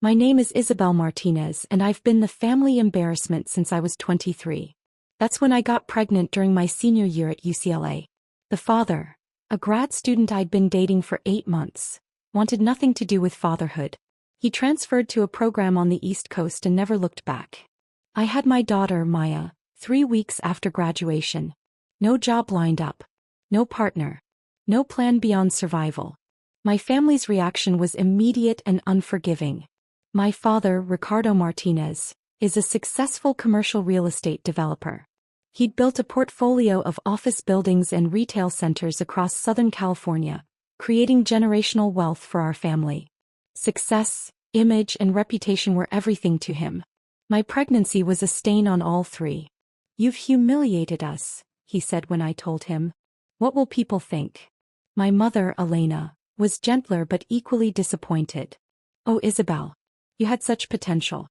My name is Isabel Martinez and I've been the family embarrassment since I was 23. That's when I got pregnant during my senior year at UCLA. The father, a grad student I'd been dating for 8 months, wanted nothing to do with fatherhood. He transferred to a program on the East Coast and never looked back. I had my daughter, Maya, 3 weeks after graduation. No job lined up. No partner. No plan beyond survival. My family's reaction was immediate and unforgiving. My father, Ricardo Martinez, is a successful commercial real estate developer. He'd built a portfolio of office buildings and retail centers across Southern California, creating generational wealth for our family. Success, image, and reputation were everything to him. My pregnancy was a stain on all three. "You've humiliated us," he said when I told him. "What will people think?" My mother, Elena, was gentler but equally disappointed. "Oh, Isabel. You had such potential.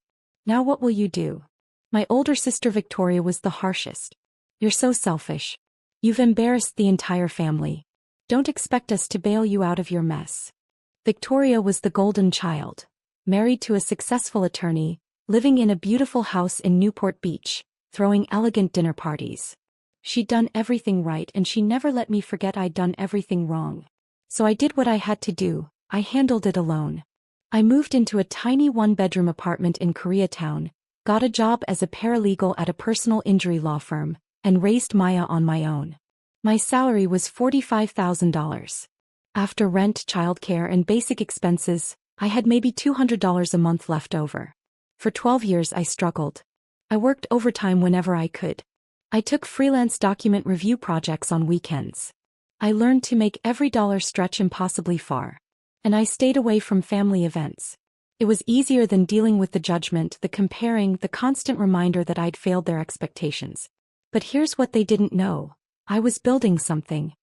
Now what will you do?" My older sister Victoria was the harshest. "You're so selfish. You've embarrassed the entire family. Don't expect us to bail you out of your mess." Victoria was the golden child, married to a successful attorney, living in a beautiful house in Newport Beach, throwing elegant dinner parties. She'd done everything right and she never let me forget I'd done everything wrong. So I did what I had to do. I handled it alone. I moved into a tiny one-bedroom apartment in Koreatown, got a job as a paralegal at a personal injury law firm, and raised Maya on my own. My salary was $45,000. After rent, childcare, and basic expenses, I had maybe $200 a month left over. For 12 years I struggled. I worked overtime whenever I could. I took freelance document review projects on weekends. I learned to make every dollar stretch impossibly far. And I stayed away from family events. It was easier than dealing with the judgment, the comparing, the constant reminder that I'd failed their expectations. But here's what they didn't know. I was building something.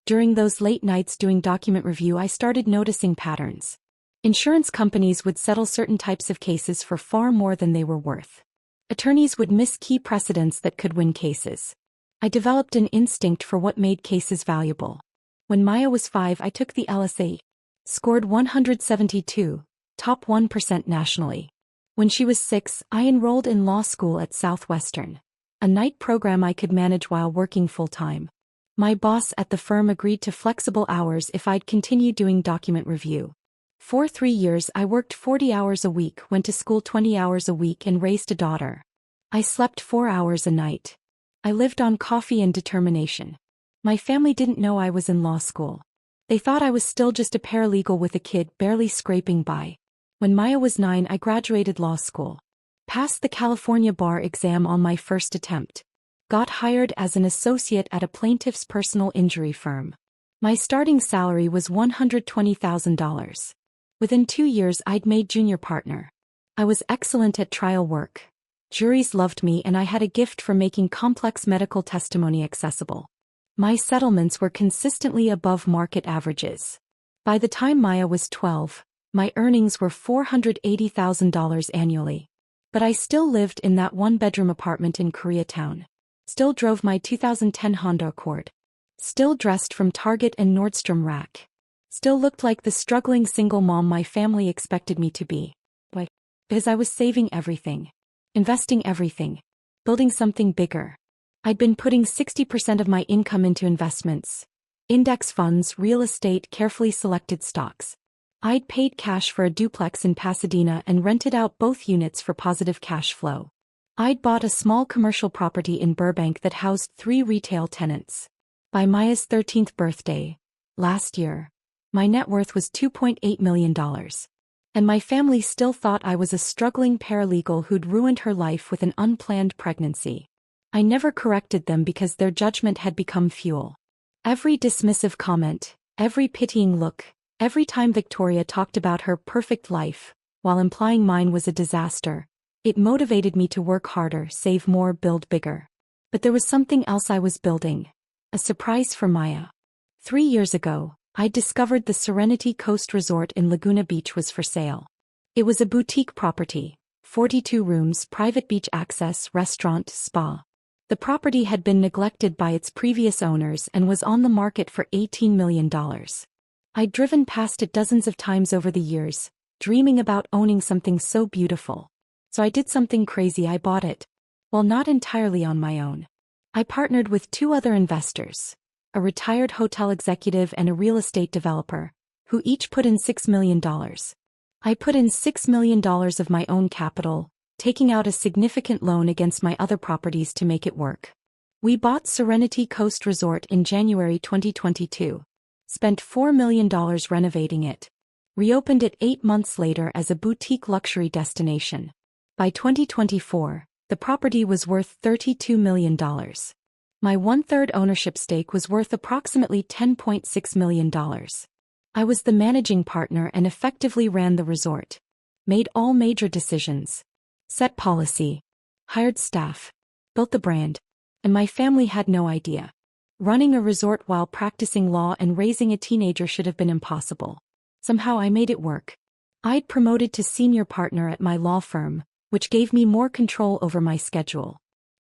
During those late nights doing document review, I started noticing patterns. Insurance companies would settle certain types of cases for far more than they were worth. Attorneys would miss key precedents that could win cases. I developed an instinct for what made cases valuable. When Maya was 5, I took the LSA. Scored 172, top 1% nationally. When she was 6, I enrolled in law school at Southwestern, a night program I could manage while working full-time. My boss at the firm agreed to flexible hours if I'd continue doing document review. For 3 years I worked 40 hours a week, went to school 20 hours a week, and raised a daughter. I slept 4 hours a night. I lived on coffee and determination. My family didn't know I was in law school. They thought I was still just a paralegal with a kid barely scraping by. When Maya was 9, I graduated law school. Passed the California bar exam on my first attempt. Got hired as an associate at a plaintiff's personal injury firm. My starting salary was $120,000. Within 2 years I'd made junior partner. I was excellent at trial work. Juries loved me and I had a gift for making complex medical testimony accessible. My settlements were consistently above market averages. By the time Maya was 12, my earnings were $480,000 annually. But I still lived in that one-bedroom apartment in Koreatown. Still drove my 2010 Honda Accord. Still dressed from Target and Nordstrom Rack. Still looked like the struggling single mom my family expected me to be. Why? Because I was saving everything. Investing everything. Building something bigger. I'd been putting 60% of my income into investments. Index funds, real estate, carefully selected stocks. I'd paid cash for a duplex in Pasadena and rented out both units for positive cash flow. I'd bought a small commercial property in Burbank that housed 3 retail tenants. By Maya's 13th birthday, last year, my net worth was $2.8 million. And my family still thought I was a struggling paralegal who'd ruined her life with an unplanned pregnancy. I never corrected them because their judgment had become fuel. Every dismissive comment, every pitying look, every time Victoria talked about her perfect life, while implying mine was a disaster, it motivated me to work harder, save more, build bigger. But there was something else I was building. A surprise for Maya. 3 years ago, I discovered the Serenity Coast Resort in Laguna Beach was for sale. It was a boutique property, 42 rooms, private beach access, restaurant, spa. The property had been neglected by its previous owners and was on the market for $18 million. I'd driven past it dozens of times over the years, dreaming about owning something so beautiful. So I did something crazy. I bought it. Well, not entirely on my own. I partnered with two other investors, a retired hotel executive and a real estate developer, who each put in $6 million. I put in $6 million of my own capital, taking out a significant loan against my other properties to make it work. We bought Serenity Coast Resort in January 2022. Spent $4 million renovating it. Reopened it 8 months later as a boutique luxury destination. By 2024, the property was worth $32 million. My one-third ownership stake was worth approximately $10.6 million. I was the managing partner and effectively ran the resort. Made all major decisions. Set policy. Hired staff. Built the brand. And my family had no idea. Running a resort while practicing law and raising a teenager should have been impossible. Somehow I made it work. I'd promoted to senior partner at my law firm, which gave me more control over my schedule.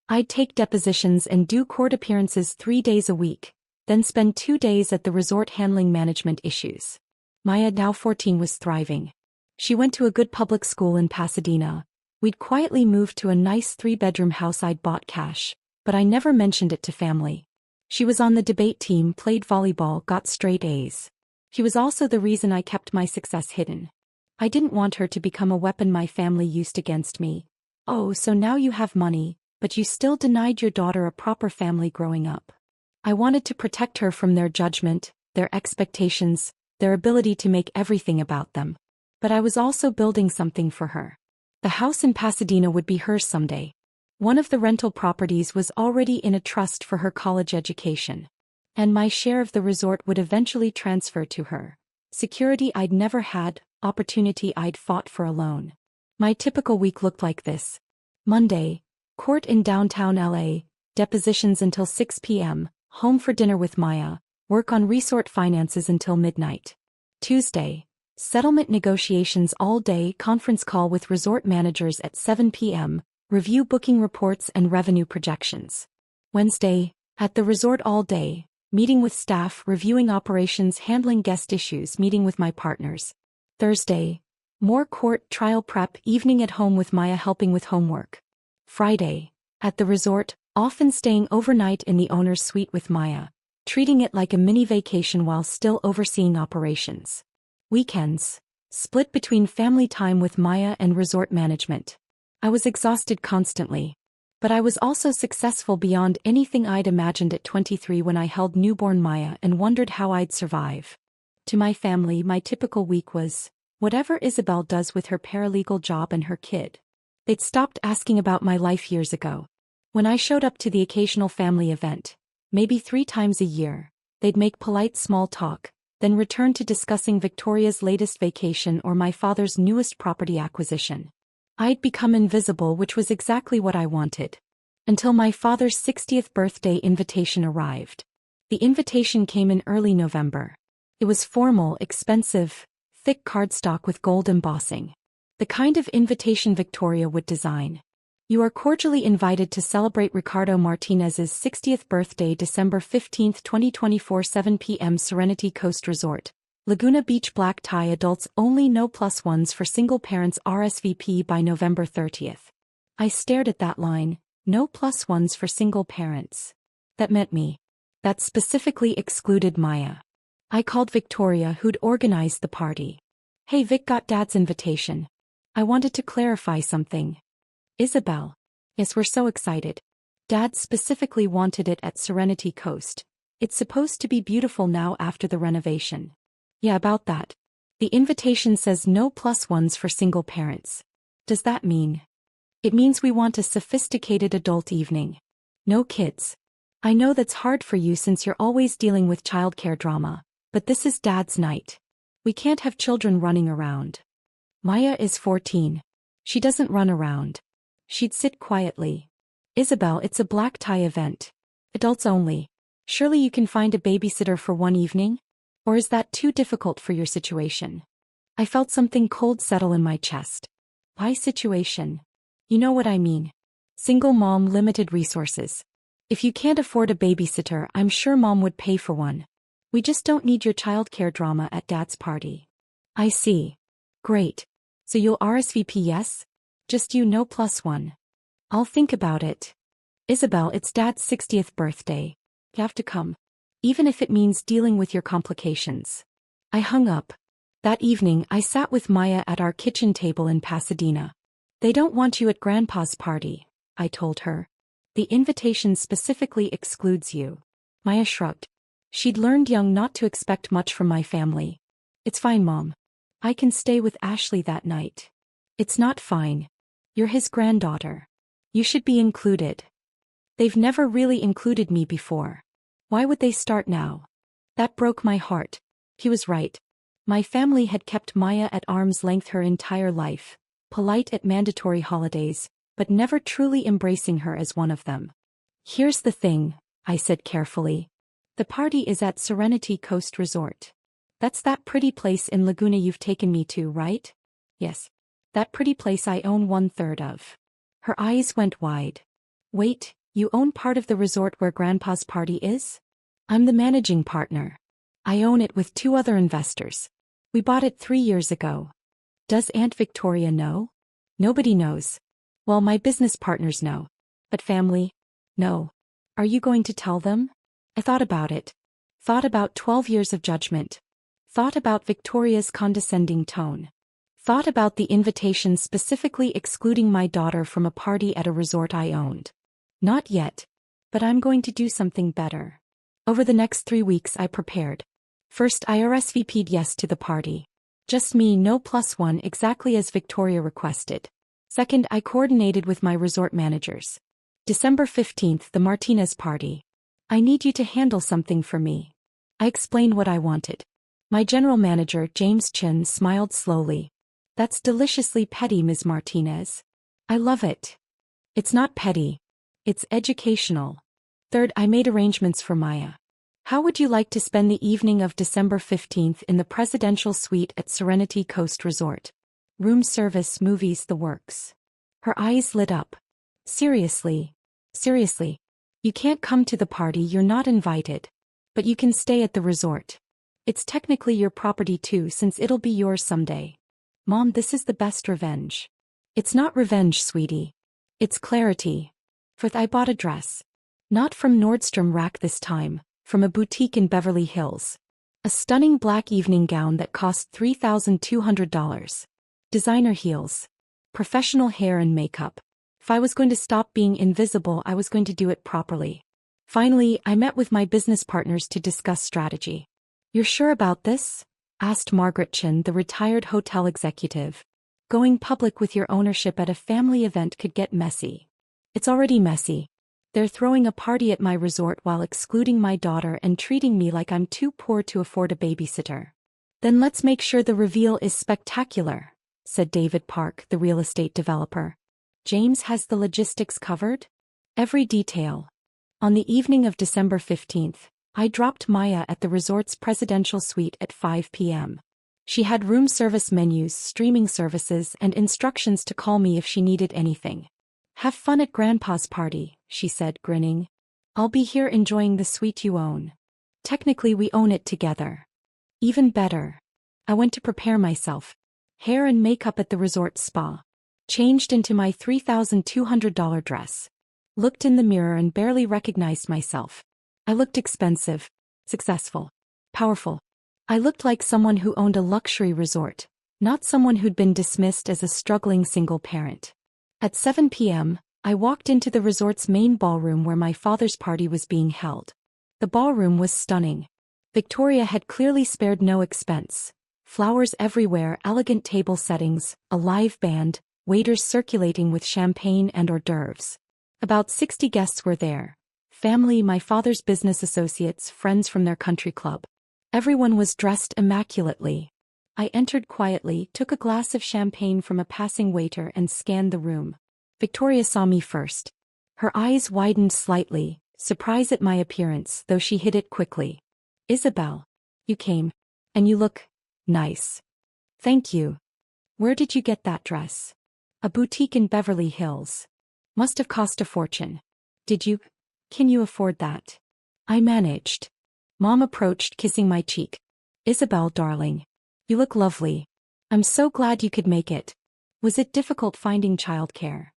I'd take depositions and do court appearances 3 days a week, then spend 2 days at the resort handling management issues. Maya, now 14, was thriving. She went to a good public school in Pasadena. We'd quietly moved to a nice 3-bedroom house I'd bought cash, but I never mentioned it to family. She was on the debate team, played volleyball, got straight A's. She was also the reason I kept my success hidden. I didn't want her to become a weapon my family used against me. Oh, so now you have money, but you still denied your daughter a proper family growing up. I wanted to protect her from their judgment, their expectations, their ability to make everything about them. But I was also building something for her. The house in Pasadena would be hers someday. One of the rental properties was already in a trust for her college education. And my share of the resort would eventually transfer to her. Security I'd never had, opportunity I'd fought for alone. My typical week looked like this. Monday, court in downtown LA, depositions until 6 p.m., home for dinner with Maya, work on resort finances until midnight. Tuesday, settlement negotiations all day, conference call with resort managers at 7 p.m., review booking reports and revenue projections. Wednesday, at the resort all day, meeting with staff, reviewing operations, handling guest issues, meeting with my partners. Thursday, more court trial prep, evening at home with Maya helping with homework. Friday, at the resort, often staying overnight in the owner's suite with Maya, treating it like a mini vacation while still overseeing operations. Weekends, split between family time with Maya and resort management. I was exhausted constantly. But I was also successful beyond anything I'd imagined at 23 when I held newborn Maya and wondered how I'd survive. To my family, my typical week was whatever Isabel does with her paralegal job and her kid. They'd stopped asking about my life years ago. When I showed up to the occasional family event, maybe 3 times a year, they'd make polite small talk, then return to discussing Victoria's latest vacation or my father's newest property acquisition. I'd become invisible, which was exactly what I wanted. Until my father's 60th birthday invitation arrived. The invitation came in early November. It was formal, expensive, thick cardstock with gold embossing. The kind of invitation Victoria would design. You are cordially invited to celebrate Ricardo Martinez's 60th birthday, December 15, 2024, 7 p.m. Serenity Coast Resort, Laguna Beach. Black tie, adults only, no +1s for single parents, RSVP by November 30th. I stared at that line, no +1s for single parents. That meant me. That specifically excluded Maya. I called Victoria, who'd organized the party. Hey Vic, got Dad's invitation. I wanted to clarify something. Isabel. Yes, we're so excited. Dad specifically wanted it at Serenity Coast. It's supposed to be beautiful now after the renovation. Yeah, about that. The invitation says no +1s for single parents. Does that mean? It means we want a sophisticated adult evening. No kids. I know that's hard for you since you're always dealing with childcare drama, but this is Dad's night. We can't have children running around. Maya is 14. She doesn't run around. She'd sit quietly. Isabel, it's a black tie event. Adults only. Surely you can find a babysitter for one evening? Or is that too difficult for your situation? I felt something cold settle in my chest. Why situation? You know what I mean. Single mom, limited resources. If you can't afford a babysitter, I'm sure Mom would pay for one. We just don't need your childcare drama at Dad's party. I see. Great. So you'll RSVP, yes? Just you, no plus one. I'll think about it. Isabel, it's Dad's 60th birthday. You have to come. Even if it means dealing with your complications. I hung up. That evening, I sat with Maya at our kitchen table in Pasadena. They don't want you at Grandpa's party, I told her. The invitation specifically excludes you. Maya shrugged. She'd learned young not to expect much from my family. It's fine, Mom. I can stay with Ashley that night. It's not fine. You're his granddaughter. You should be included. They've never really included me before. Why would they start now? That broke my heart. He was right. My family had kept Maya at arm's length her entire life, polite at mandatory holidays, but never truly embracing her as one of them. Here's the thing, I said carefully. The party is at Serenity Coast Resort. That's that pretty place in Laguna you've taken me to, right? Yes. That pretty place I own 1/3 of. Her eyes went wide. Wait, you own part of the resort where Grandpa's party is? I'm the managing partner. I own it with 2 other investors. We bought it 3 years ago. Does Aunt Victoria know? Nobody knows. Well, my business partners know. But family? No. Are you going to tell them? I thought about it. Thought about 12 years of judgment. Thought about Victoria's condescending tone. Thought about the invitation specifically excluding my daughter from a party at a resort I owned. Not yet. But I'm going to do something better. Over the next 3 weeks I prepared. First I RSVP'd yes to the party. Just me, no plus one, exactly as Victoria requested. Second, I coordinated with my resort managers. December 15th, the Martinez party. I need you to handle something for me. I explained what I wanted. My general manager, James Chin, smiled slowly. That's deliciously petty, Ms. Martinez. I love it. It's not petty. It's educational. Third, I made arrangements for Maya. How would you like to spend the evening of December 15th in the presidential suite at Serenity Coast Resort? Room service, movies, the works. Her eyes lit up. Seriously. Seriously. You can't come to the party, you're not invited. But you can stay at the resort. It's technically your property too, since it'll be yours someday. Mom, this is the best revenge. It's not revenge, sweetie. It's clarity. Fourth, I bought a dress. Not from Nordstrom Rack this time. From a boutique in Beverly Hills. A stunning black evening gown that cost $3,200. Designer heels. Professional hair and makeup. If I was going to stop being invisible, I was going to do it properly. Finally, I met with my business partners to discuss strategy. You're sure about this? Asked Margaret Chin, the retired hotel executive. Going public with your ownership at a family event could get messy. It's already messy. They're throwing a party at my resort while excluding my daughter and treating me like I'm too poor to afford a babysitter. Then let's make sure the reveal is spectacular, said David Park, the real estate developer. James has the logistics covered? Every detail. On the evening of December 15th, I dropped Maya at the resort's presidential suite at 5 p.m. She had room service menus, streaming services, and instructions to call me if she needed anything. Have fun at Grandpa's party, she said, grinning. I'll be here enjoying the suite you own. Technically, we own it together. Even better. I went to prepare myself. Hair and makeup at the resort spa. Changed into my $3,200 dress. Looked in the mirror and barely recognized myself. I looked expensive, successful, powerful. I looked like someone who owned a luxury resort, not someone who'd been dismissed as a struggling single parent. At 7 p.m., I walked into the resort's main ballroom where my father's party was being held. The ballroom was stunning. Victoria had clearly spared no expense. Flowers everywhere, elegant table settings, a live band, waiters circulating with champagne and hors d'oeuvres. About 60 guests were there. Family, my father's business associates, friends from their country club. Everyone was dressed immaculately. I entered quietly, took a glass of champagne from a passing waiter and scanned the room. Victoria saw me first. Her eyes widened slightly, surprised at my appearance, though she hid it quickly. Isabel. You came. And you look nice. Thank you. Where did you get that dress? A boutique in Beverly Hills. Must have cost a fortune. Did you? Can you afford that? I managed. Mom approached, kissing my cheek. Isabel, darling. You look lovely. I'm so glad you could make it. Was it difficult finding childcare?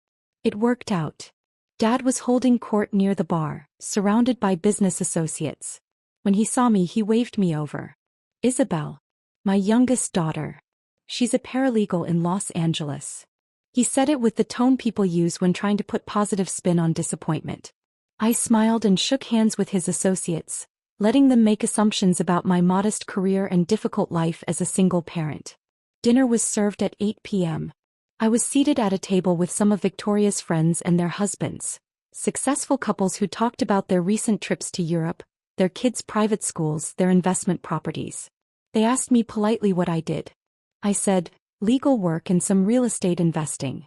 It worked out. Dad was holding court near the bar, surrounded by business associates. When he saw me, he waved me over. Isabel. My youngest daughter. She's a paralegal in Los Angeles. He said it with the tone people use when trying to put positive spin on disappointment. I smiled and shook hands with his associates, letting them make assumptions about my modest career and difficult life as a single parent. Dinner was served at 8 p.m. I was seated at a table with some of Victoria's friends and their husbands, successful couples who talked about their recent trips to Europe, their kids' private schools, their investment properties. They asked me politely what I did. I said, legal work and some real estate investing.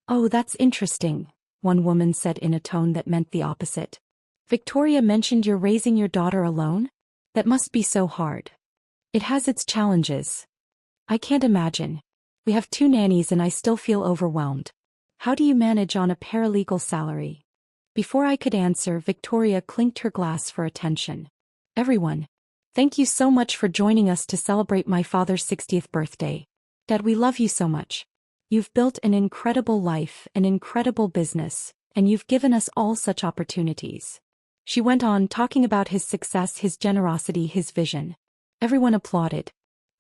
Oh, that's interesting, one woman said in a tone that meant the opposite. Victoria mentioned you're raising your daughter alone? That must be so hard. It has its challenges. I can't imagine. We have 2 nannies and I still feel overwhelmed. How do you manage on a paralegal salary? Before I could answer, Victoria clinked her glass for attention. Everyone. Thank you so much for joining us to celebrate my father's 60th birthday. Dad, we love you so much. You've built an incredible life, an incredible business, and you've given us all such opportunities. She went on talking about his success, his generosity, his vision. Everyone applauded.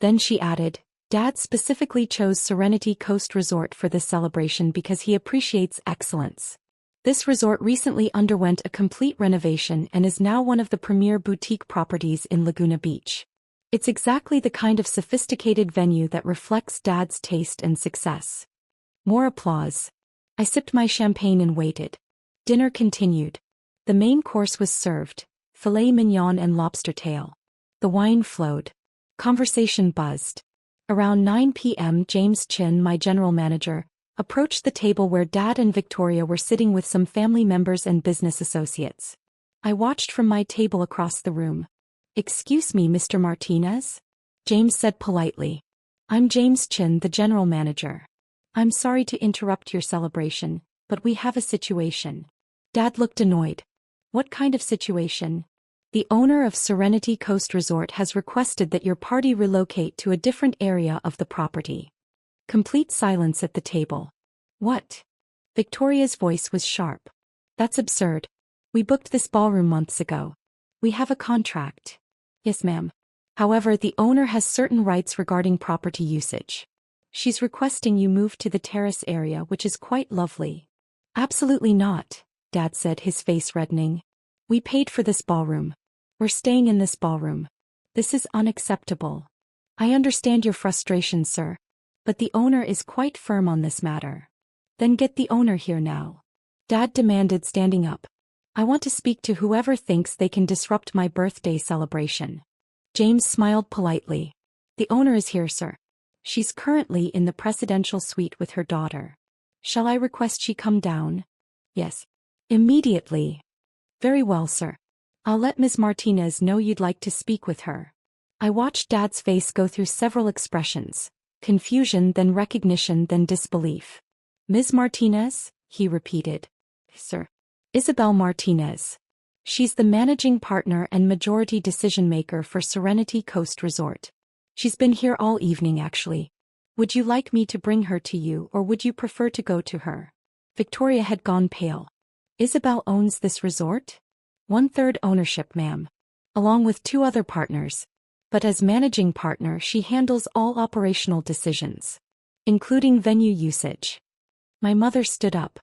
Then she added, Dad specifically chose Serenity Coast Resort for this celebration because he appreciates excellence. This resort recently underwent a complete renovation and is now one of the premier boutique properties in Laguna Beach. It's exactly the kind of sophisticated venue that reflects Dad's taste and success. More applause. I sipped my champagne and waited. Dinner continued. The main course was served, filet mignon and lobster tail. The wine flowed. Conversation buzzed. Around 9 p.m. James Chin, my general manager, approached the table where Dad and Victoria were sitting with some family members and business associates. I watched from my table across the room. Excuse me, Mr. Martinez? James said politely. I'm James Chin, the general manager. I'm sorry to interrupt your celebration, but we have a situation. Dad looked annoyed. What kind of situation? The owner of Serenity Coast Resort has requested that your party relocate to a different area of the property. Complete silence at the table. What? Victoria's voice was sharp. That's absurd. We booked this ballroom months ago. We have a contract. Yes, ma'am. However, the owner has certain rights regarding property usage. She's requesting you move to the terrace area, which is quite lovely. Absolutely not, Dad said, his face reddening. We paid for this ballroom. We're staying in this ballroom. This is unacceptable. I understand your frustration, sir, but the owner is quite firm on this matter. Then get the owner here now. Dad demanded, standing up. I want to speak to whoever thinks they can disrupt my birthday celebration. James smiled politely. The owner is here, sir. She's currently in the presidential suite with her daughter. Shall I request she come down? Yes. Immediately. Very well, sir. I'll let Ms. Martinez know you'd like to speak with her. I watched Dad's face go through several expressions. Confusion, then recognition, then disbelief. Ms. Martinez? He repeated. Sir. Isabel Martinez. She's the managing partner and majority decision-maker for Serenity Coast Resort. She's been here all evening, actually. Would you like me to bring her to you, or would you prefer to go to her? Victoria had gone pale. Isabel owns this resort? 1/3 ownership, ma'am. Along with 2 other partners. But as managing partner, she handles all operational decisions, including venue usage. My mother stood up.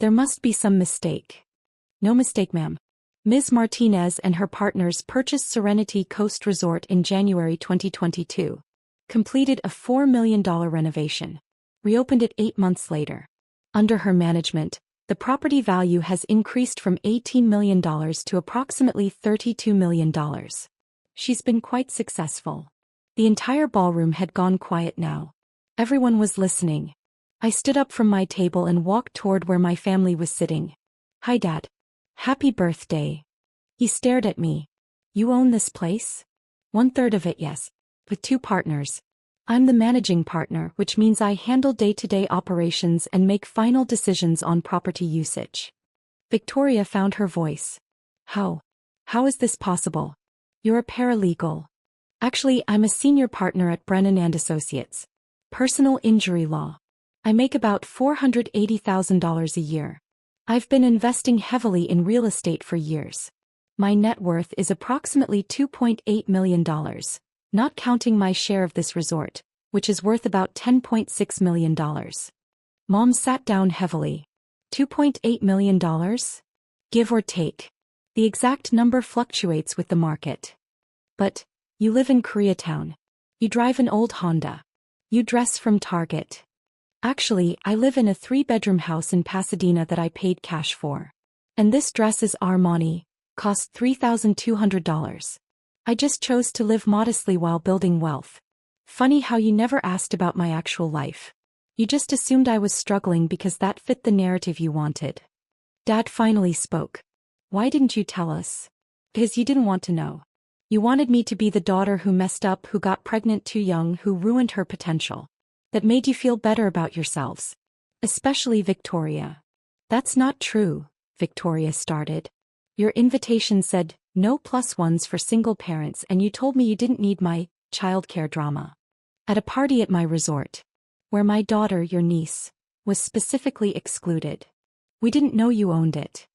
There must be some mistake. No mistake, ma'am. Ms. Martinez and her partners purchased Serenity Coast Resort in January 2022. Completed a $4 million renovation. Reopened it 8 months later. Under her management, the property value has increased from $18 million to approximately $32 million. She's been quite successful. The entire ballroom had gone quiet now. Everyone was listening. I stood up from my table and walked toward where my family was sitting. Hi, Dad. Happy birthday. He stared at me. You own this place? 1/3 of it, yes. With 2 partners. I'm the managing partner, which means I handle day-to-day operations and make final decisions on property usage. Victoria found her voice. How? How is this possible? You're a paralegal. Actually, I'm a senior partner at Brennan & Associates. Personal injury law. I make about $480,000 a year. I've been investing heavily in real estate for years. My net worth is approximately $2.8 million, not counting my share of this resort, which is worth about $10.6 million. Mom sat down heavily. $2.8 million? Give or take. The exact number fluctuates with the market. But, you live in Koreatown. You drive an old Honda. You dress from Target. Actually, I live in a 3-bedroom house in Pasadena that I paid cash for. And this dress is Armani, cost $3,200. I just chose to live modestly while building wealth. Funny how you never asked about my actual life. You just assumed I was struggling because that fit the narrative you wanted. Dad finally spoke. Why didn't you tell us? Because you didn't want to know. You wanted me to be the daughter who messed up, who got pregnant too young, who ruined her potential. That made you feel better about yourselves. Especially Victoria. That's not true, Victoria started. Your invitation said, no +1s for single parents, and you told me you didn't need my childcare drama. At a party at my resort. Where my daughter, your niece, was specifically excluded. We didn't know you owned it.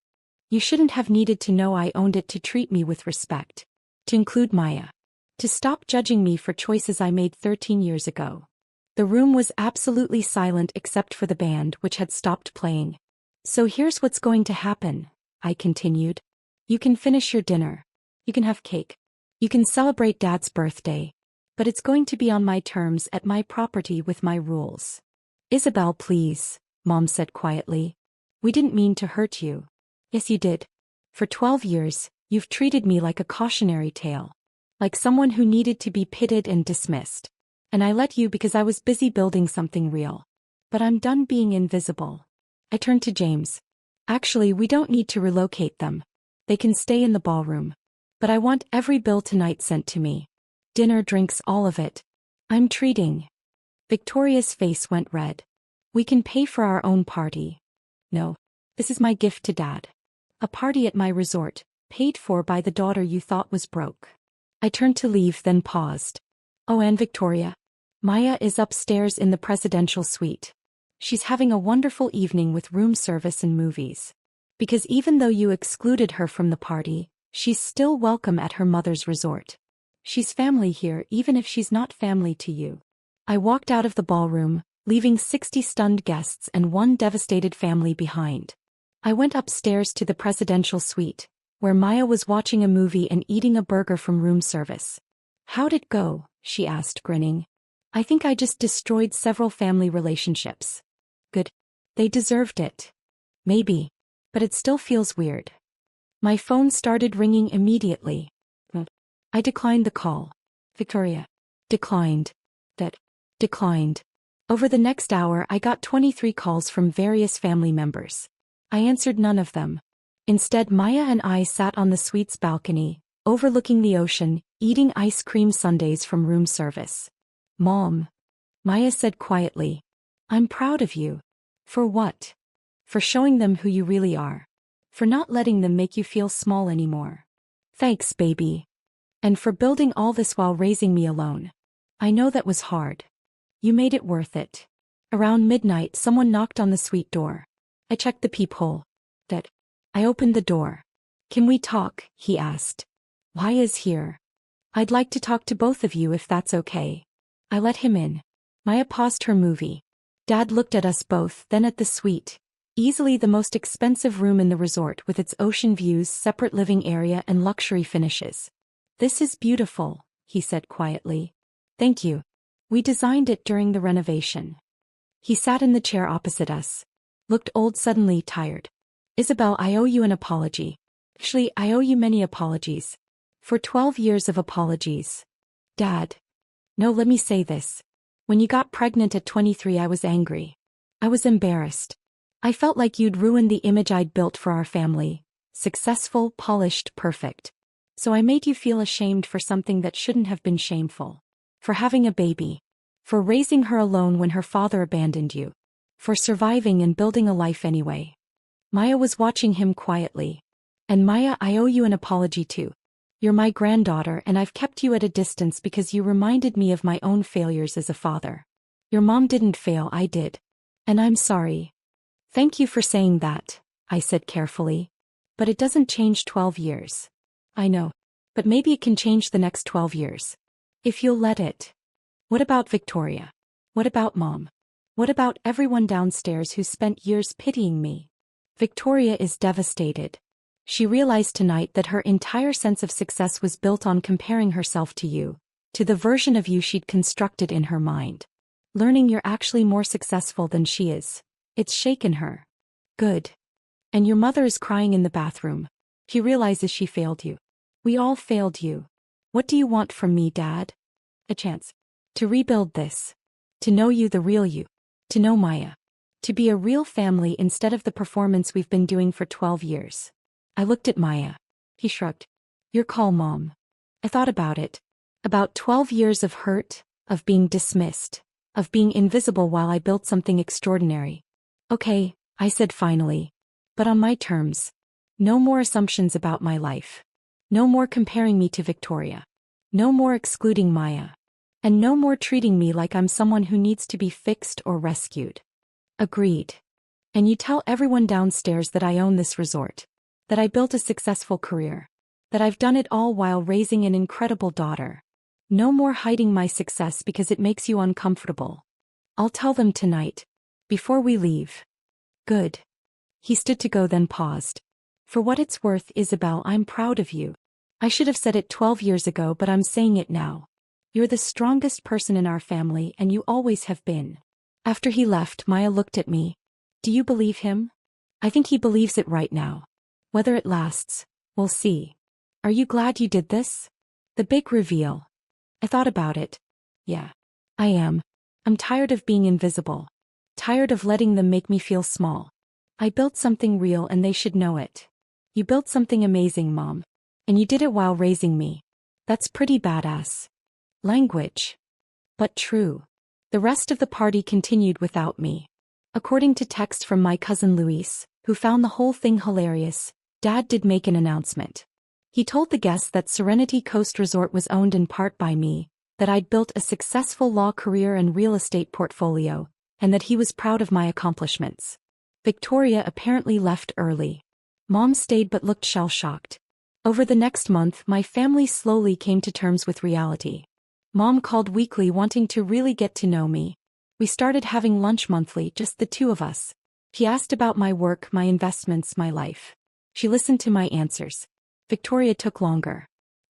You shouldn't have needed to know I owned it to treat me with respect. To include Maya. To stop judging me for choices I made 13 years ago. The room was absolutely silent except for the band, which had stopped playing. So here's what's going to happen, I continued. You can finish your dinner. You can have cake. You can celebrate Dad's birthday. But it's going to be on my terms at my property with my rules. Isabel, please, Mom said quietly. We didn't mean to hurt you. Yes, you did. For 12 years, you've treated me like a cautionary tale. Like someone who needed to be pitied and dismissed. And I let you because I was busy building something real. But I'm done being invisible. I turned to James. Actually, we don't need to relocate them. They can stay in the ballroom. But I want every bill tonight sent to me. Dinner, drinks, all of it. I'm treating. Victoria's face went red. We can pay for our own party. No. This is my gift to Dad. A party at my resort, paid for by the daughter you thought was broke. I turned to leave, then paused. Oh, and Victoria. Maya is upstairs in the presidential suite. She's having a wonderful evening with room service and movies. Because even though you excluded her from the party, she's still welcome at her mother's resort. She's family here even if she's not family to you. I walked out of the ballroom, leaving 60 stunned guests and one devastated family behind. I went upstairs to the presidential suite, where Maya was watching a movie and eating a burger from room service. How'd it go? She asked, grinning. I think I just destroyed several family relationships. Good. They deserved it. Maybe. But it still feels weird. My phone started ringing immediately. I declined the call. Victoria. Declined. That. Declined. Over the next hour I got 23 calls from various family members. I answered none of them. Instead, Maya and I sat on the suite's balcony, overlooking the ocean, eating ice cream sundaes from room service. Mom. Maya said quietly. I'm proud of you. For what? For showing them who you really are. For not letting them make you feel small anymore. Thanks, baby. And for building all this while raising me alone. I know that was hard. You made it worth it. Around midnight, someone knocked on the suite door. I checked the peephole. That. I opened the door. Can we talk? He asked. Why is here? I'd like to talk to both of you if that's okay. I let him in. Maya paused her movie. Dad looked at us both, then at the suite. Easily the most expensive room in the resort with its ocean views, separate living area and luxury finishes. This is beautiful, he said quietly. Thank you. We designed it during the renovation. He sat in the chair opposite us. Looked old, suddenly tired. Isabel, I owe you an apology. Actually, I owe you many apologies. For 12 years of apologies. Dad. No, let me say this. When you got pregnant at 23, I was angry. I was embarrassed. I felt like you'd ruined the image I'd built for our family. Successful, polished, perfect. So I made you feel ashamed for something that shouldn't have been shameful. For having a baby. For raising her alone when her father abandoned you. For surviving and building a life anyway. Maya was watching him quietly. And Maya, I owe you an apology too. You're my granddaughter and I've kept you at a distance because you reminded me of my own failures as a father. Your mom didn't fail, I did. And I'm sorry. Thank you for saying that, I said carefully. But it doesn't change 12 years. I know. But maybe it can change the next 12 years. If you'll let it. What about Victoria? What about Mom? What about everyone downstairs who spent years pitying me? Victoria is devastated. She realized tonight that her entire sense of success was built on comparing herself to you, to the version of you she'd constructed in her mind. Learning you're actually more successful than she is. It's shaken her. Good. And your mother is crying in the bathroom. She realizes she failed you. We all failed you. What do you want from me, Dad? A chance. To rebuild this. To know you, the real you. To know Maya. To be a real family instead of the performance we've been doing for 12 years. I looked at Maya. He shrugged. Your call, Mom. I thought about it. About 12 years of hurt, of being dismissed, of being invisible while I built something extraordinary. Okay, I said finally. But on my terms. No more assumptions about my life. No more comparing me to Victoria. No more excluding Maya. And no more treating me like I'm someone who needs to be fixed or rescued. Agreed. And you tell everyone downstairs that I own this resort. That I built a successful career. That I've done it all while raising an incredible daughter. No more hiding my success because it makes you uncomfortable. I'll tell them tonight. Before we leave. Good. He stood to go, then paused. For what it's worth, Isabel, I'm proud of you. I should have said it 12 years ago, but I'm saying it now. You're the strongest person in our family, and you always have been. After he left, Maya looked at me. Do you believe him? I think he believes it right now. Whether it lasts, we'll see. Are you glad you did this? The big reveal. I thought about it. Yeah. I am. I'm tired of being invisible. Tired of letting them make me feel small. I built something real and they should know it. You built something amazing, Mom. And you did it while raising me. That's pretty badass. Language. But true. The rest of the party continued without me. According to text from my cousin Luis, who found the whole thing hilarious, Dad did make an announcement. He told the guests that Serenity Coast Resort was owned in part by me, that I'd built a successful law career and real estate portfolio, and that he was proud of my accomplishments. Victoria apparently left early. Mom stayed but looked shell-shocked. Over the next month, my family slowly came to terms with reality. Mom called weekly wanting to really get to know me. We started having lunch monthly, just the two of us. She asked about my work, my investments, my life. She listened to my answers. Victoria took longer.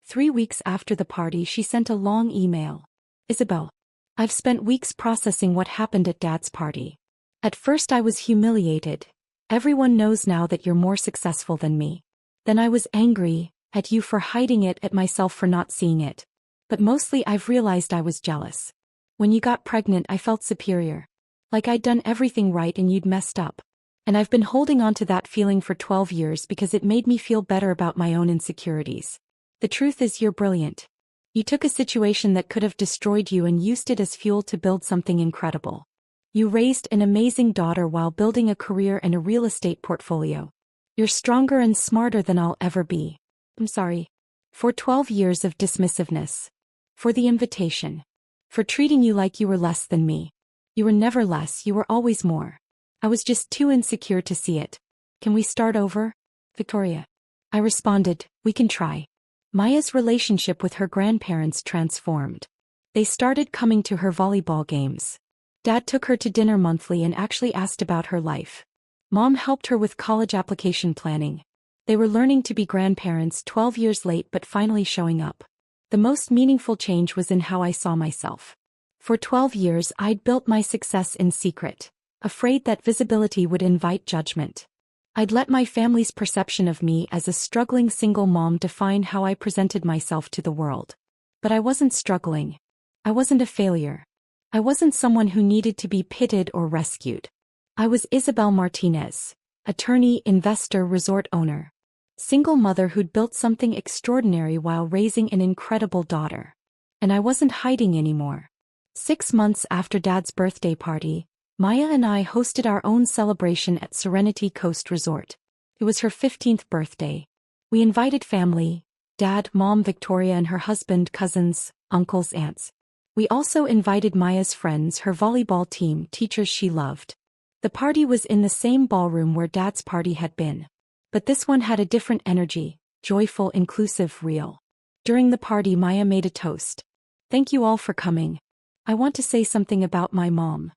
3 weeks after the party, she sent a long email. Isabel, I've spent weeks processing what happened at Dad's party. At first I was humiliated. Everyone knows now that you're more successful than me. Then I was angry, at you for hiding it, at myself for not seeing it. But mostly I've realized I was jealous. When you got pregnant I felt superior. Like I'd done everything right and you'd messed up. And I've been holding on to that feeling for 12 years because it made me feel better about my own insecurities. The truth is you're brilliant. You took a situation that could have destroyed you and used it as fuel to build something incredible. You raised an amazing daughter while building a career and a real estate portfolio. You're stronger and smarter than I'll ever be. I'm sorry. For 12 years of dismissiveness. For the invitation. For treating you like you were less than me. You were never less, you were always more. I was just too insecure to see it. Can we start over? Victoria. I responded, we can try. Maya's relationship with her grandparents transformed. They started coming to her volleyball games. Dad took her to dinner monthly and actually asked about her life. Mom helped her with college application planning. They were learning to be grandparents 12 years late but finally showing up. The most meaningful change was in how I saw myself. For 12 years I'd built my success in secret, afraid that visibility would invite judgment. I'd let my family's perception of me as a struggling single mom define how I presented myself to the world. But I wasn't struggling. I wasn't a failure. I wasn't someone who needed to be pitied or rescued. I was Isabel Martinez, attorney, investor, resort owner. Single mother who'd built something extraordinary while raising an incredible daughter. And I wasn't hiding anymore. 6 months after Dad's birthday party, Maya and I hosted our own celebration at Serenity Coast Resort. It was her 15th birthday. We invited family, Dad, Mom, Victoria and her husband, cousins, uncles, aunts. We also invited Maya's friends, her volleyball team, teachers she loved. The party was in the same ballroom where Dad's party had been. But this one had a different energy, joyful, inclusive, real. During the party, Maya made a toast. Thank you all for coming. I want to say something about my mom.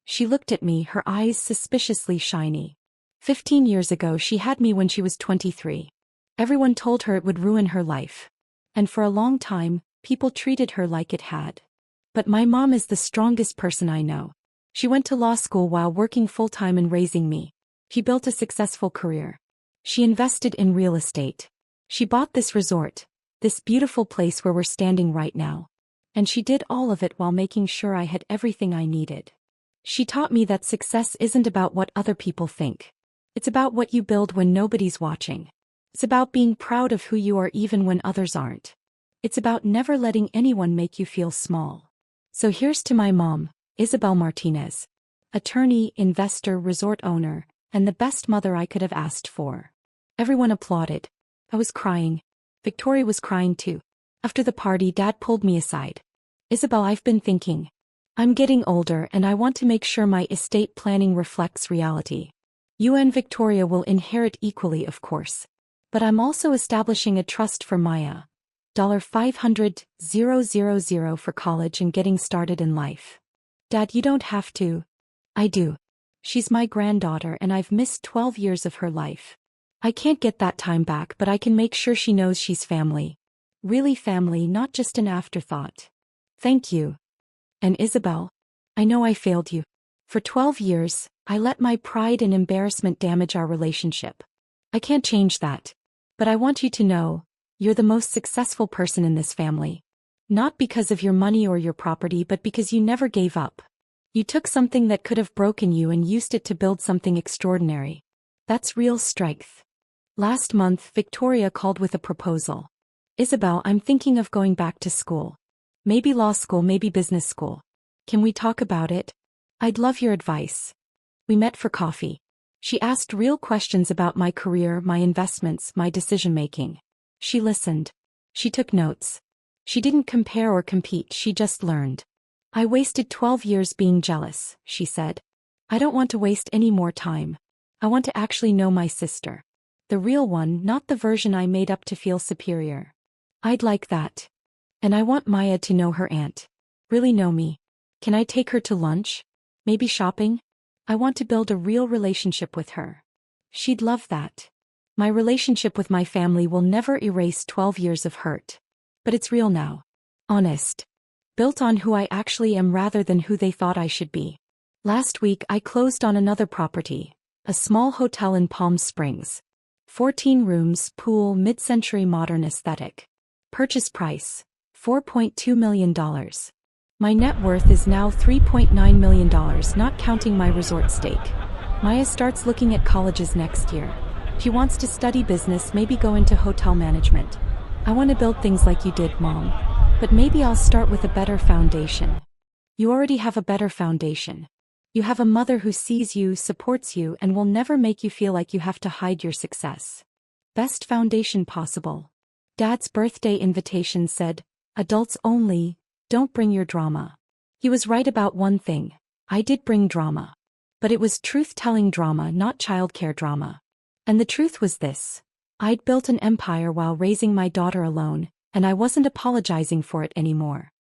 She looked at me, her eyes suspiciously shiny. 15 years ago she had me when she was 23. Everyone told her it would ruin her life. And for a long time, people treated her like it had. But my mom is the strongest person I know. She went to law school while working full-time and raising me. She built a successful career. She invested in real estate. She bought this resort, this beautiful place where we're standing right now. And she did all of it while making sure I had everything I needed. She taught me that success isn't about what other people think. It's about what you build when nobody's watching. It's about being proud of who you are even when others aren't. It's about never letting anyone make you feel small. So here's to my mom, Isabel Martinez. Attorney, investor, resort owner, and the best mother I could have asked for. Everyone applauded. I was crying. Victoria was crying too. After the party, Dad pulled me aside. Isabel, I've been thinking. I'm getting older and I want to make sure my estate planning reflects reality. You and Victoria will inherit equally, of course. But I'm also establishing a trust for Maya. $500,000 for college and getting started in life. Dad, you don't have to. I do. She's my granddaughter and I've missed 12 years of her life. I can't get that time back, but I can make sure she knows she's family. Really family, not just an afterthought. Thank you. And Isabel, I know I failed you. For 12 years, I let my pride and embarrassment damage our relationship. I can't change that. But I want you to know, you're the most successful person in this family. Not because of your money or your property, but because you never gave up. You took something that could have broken you and used it to build something extraordinary. That's real strength. Last month, Victoria called with a proposal. Isabel, I'm thinking of going back to school. Maybe law school, maybe business school. Can we talk about it? I'd love your advice. We met for coffee. She asked real questions about my career, my investments, my decision-making. She listened. She took notes. She didn't compare or compete, she just learned. I wasted 12 years being jealous, she said. I don't want to waste any more time. I want to actually know my sister. The real one, not the version I made up to feel superior. I'd like that. And I want Maya to know her aunt. Really know me. Can I take her to lunch? Maybe shopping? I want to build a real relationship with her. She'd love that. My relationship with my family will never erase 12 years of hurt. But it's real now. Honest. Built on who I actually am rather than who they thought I should be. Last week I closed on another property, a small hotel in Palm Springs. 14 rooms, pool, mid-century modern aesthetic. Purchase price, $4.2 million. My net worth is now $3.9 million, not counting my resort stake. Maya starts looking at colleges next year. She wants to study business, maybe go into hotel management. I want to build things like you did, Mom. But maybe I'll start with a better foundation. You already have a better foundation. You have a mother who sees you, supports you, and will never make you feel like you have to hide your success. Best foundation possible. Dad's birthday invitation said, adults only, don't bring your drama. He was right about one thing. I did bring drama. But it was truth-telling drama, not childcare drama. And the truth was this. I'd built an empire while raising my daughter alone, and I wasn't apologizing for it anymore.